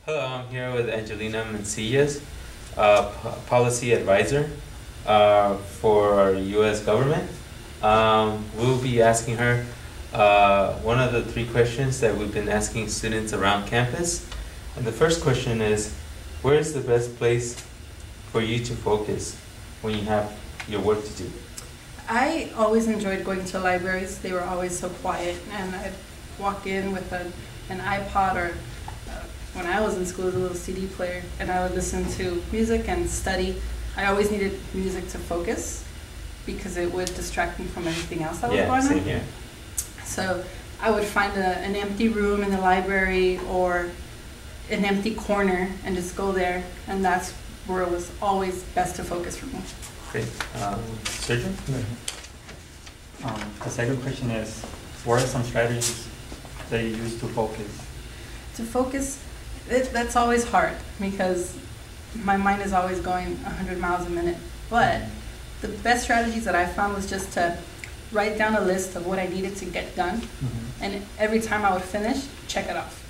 Hello, I'm here with Angelina Mancillas, policy advisor for our U.S. government. We'll be asking her one of the three questions that we've been asking students around campus. And the first question is, where is the best place for you to focus when you have your work to do? I always enjoyed going to libraries. They were always so quiet, and I'd walk in with an iPod or when I was in school, a little CD player, and I would listen to music and study. I always needed music to focus because it would distract me from everything else that was going same on. here. So I would find an empty room in the library or an empty corner and just go there, and that's where it was always best to focus for me. Great. Sergio? The second question is, what are some strategies that you use to focus? To focus, that's always hard because my mind is always going 100 miles a minute. But the best strategies that I found was just to write down a list of what I needed to get done. And every time I would finish, check it off.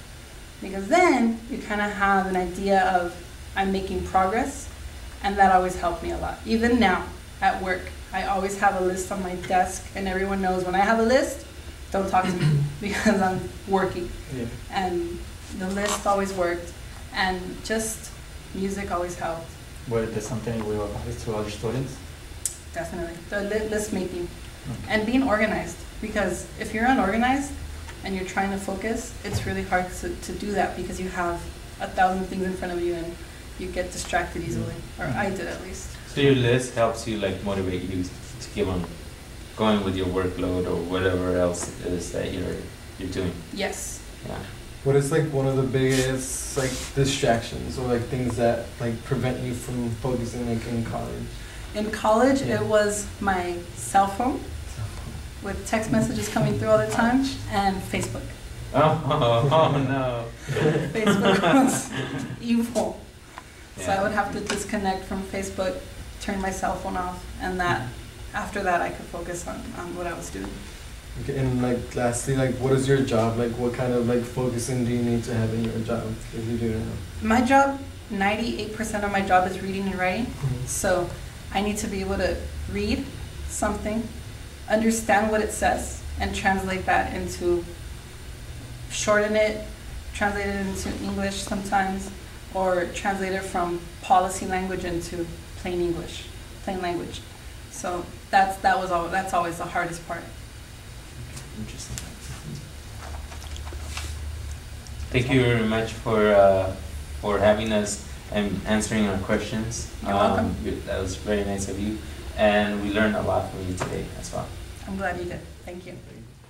Because then you kind of have an idea of I'm making progress, and that always helped me a lot. Even now at work, I always have a list on my desk, and everyone knows when I have a list, don't talk to me because I'm working. Yeah. And the list always worked, and just music always helped. Well, that's something we will advise to our students. Definitely. The list making. And being organized, because if you're unorganized and you're trying to focus, it's really hard to do that because you have 1,000 things in front of you and you get distracted easily, or I did at least. So your list helps you like motivate you to keep on going with your workload or whatever else it is that you're doing. Yes. Yeah. What is like one of the biggest like distractions or like things that like prevent you from focusing like in college? In college, it was my cell phone with text messages coming through all the time, and Facebook. Oh no. Facebook was evil. So Yeah. I would have to disconnect from Facebook, turn my cell phone off, and after that I could focus on what I was doing. Okay, and like lastly, like what is your job? Like what kind of like focusing do you need to have in your job if you do now? My job, 98% of my job is reading and writing. So I need to be able to read something, understand what it says, and translate that into, shorten it, translate it into English sometimes, or translate it from policy language into plain English, plain language. So that's always the hardest part. Interesting. Thank you very much for having us and answering our questions. You're welcome. That was very nice of you, and we learned a lot from you today as well. I'm glad you did. Thank you.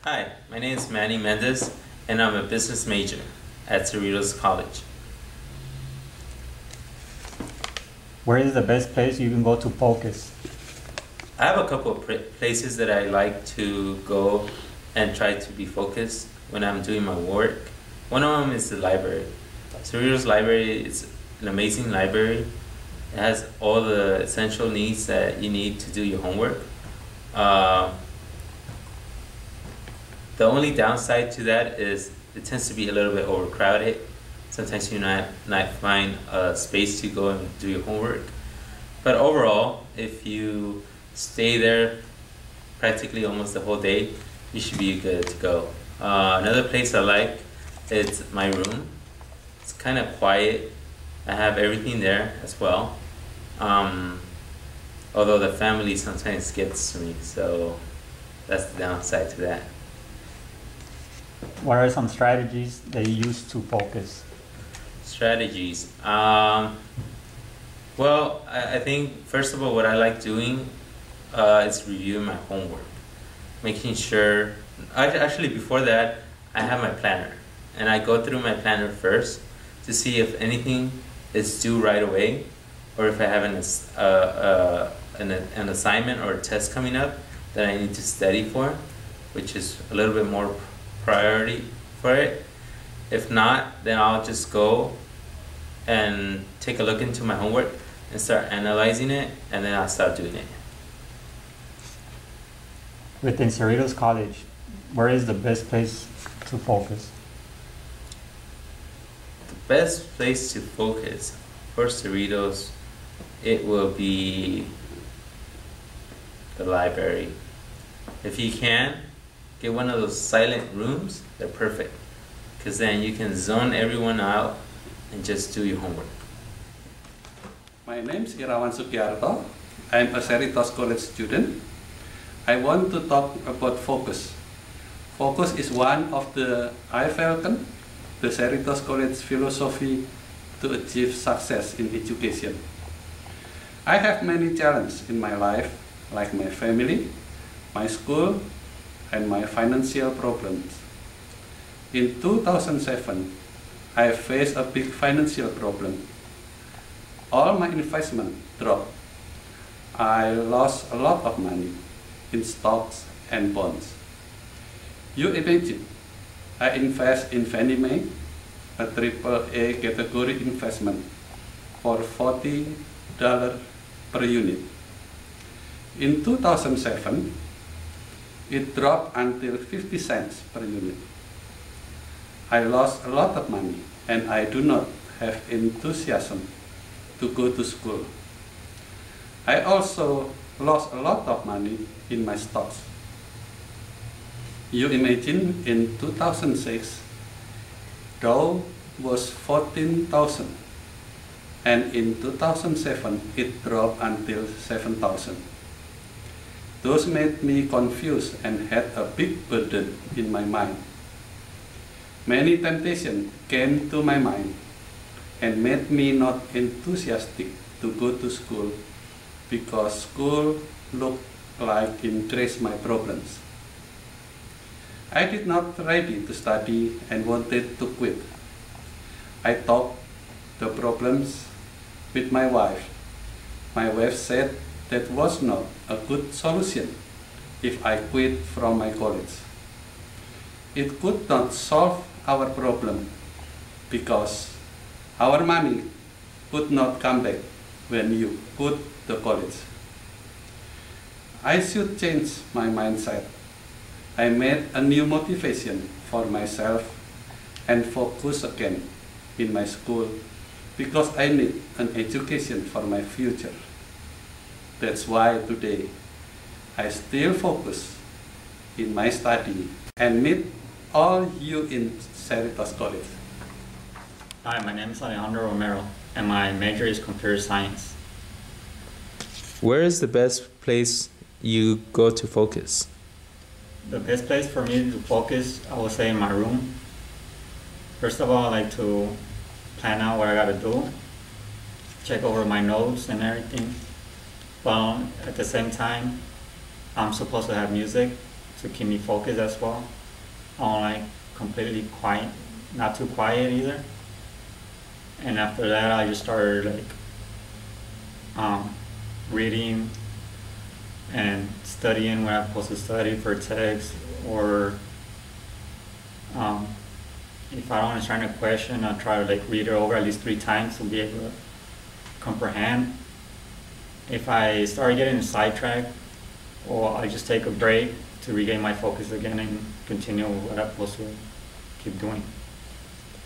Hi, my name is Manny Mendez, and I'm a business major at Cerritos College. Where is the best place you can go to focus? I have a couple of places that I like to go and try to be focused when I'm doing my work. One of them is the library. Cerritos Library is an amazing library. It has all the essential needs that you need to do your homework. The only downside to that is it tends to be a little bit overcrowded. Sometimes you not find a space to go and do your homework. But overall, if you stay there practically almost the whole day, you should be good to go. Another place I like is my room. It's kind of quiet. I have everything there as well. Although the family sometimes gets to me, so that's the downside to that. What are some strategies that you use to focus? Strategies. Well, I think first of all, what I like doing is reviewing my homework, making sure. Actually, before that, I have my planner, and I go through my planner first to see if anything is due right away, or if I have an assignment or a test coming up that I need to study for, which is a little bit more priority for it. If not, then I'll just go and take a look into my homework and start analyzing it, and then I'll start doing it. Within Cerritos College, where is the best place to focus? The Best place to focus for Cerritos, it will be the library. If you can, get one of those silent rooms, they're perfect. Because then you can zone everyone out and just do your homework. My name is Irawan Sugiarto. I'm a Cerritos College student. I want to talk about focus. Focus is one of the iFalcon, the Cerritos College philosophy to achieve success in education. I have many challenges in my life, like my family, my school, and my financial problems. In 2007, I faced a big financial problem. All my investment dropped. I lost a lot of money in stocks and bonds. You imagine, I invest in Fannie Mae, a AAA category investment, for $40 per unit. In 2007, it dropped until 50 cents per unit. I lost a lot of money and I do not have enthusiasm to go to school. I also lost a lot of money in my stocks. You imagine in 2006, Dow was 14,000 and in 2007 it dropped until 7,000. Those made me confused and had a big burden in my mind. Many temptations came to my mind and made me not enthusiastic to go to school because school looked like it addressed my problems. I did not ready to study and wanted to quit. I talked the problems with my wife. My wife said that was not a good solution if I quit from my college. It could not solve our problem because our money would not come back when you quit the college. I should change my mindset. I made a new motivation for myself and focus again in my school because I need an education for my future. That's why today I still focus in my study and meet all you in Cerritos College. Hi, my name is Alejandro Romero, and my major is computer science. Where is the best place you go to focus? The best place for me to focus, I would say, in my room. First of all, I like to plan out what I gotta do, check over my notes and everything. But at the same time, I'm supposed to have music to keep me focused as well. I don't like completely quiet, not too quiet either. And after that, I just started reading and studying what I'm supposed to study for text, or if I don't understand a question, I'll try to read it over at least 3 times to be able to comprehend. If I start getting sidetracked, or I just take a break to regain my focus again and continue what I'm supposed to keep doing.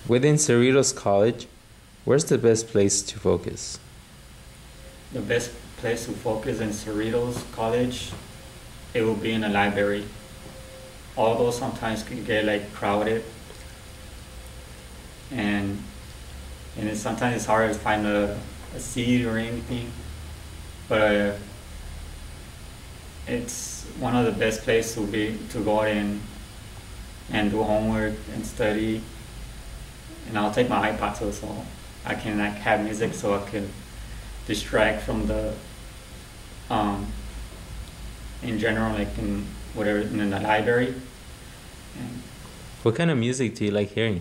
Within Cerritos College, where's the best place to focus? The best place to focus in Cerritos College, it will be in a library. Although sometimes can get crowded, and sometimes it's hard to find a seat or anything, but it's one of the best places to go in and do homework and study. And I'll take my iPod too, so I can have music so I can distract from the in general, in whatever in the library. And What kind of music do you like hearing?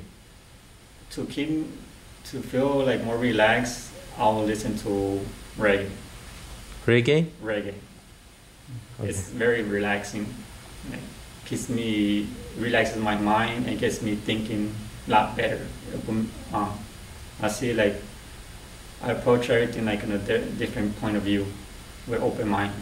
to feel more relaxed, I'll listen to reggae. Reggae? Reggae. Okay. It's very relaxing. It relaxes my mind and gets me thinking a lot better. I see I approach everything in a different point of view with open mind.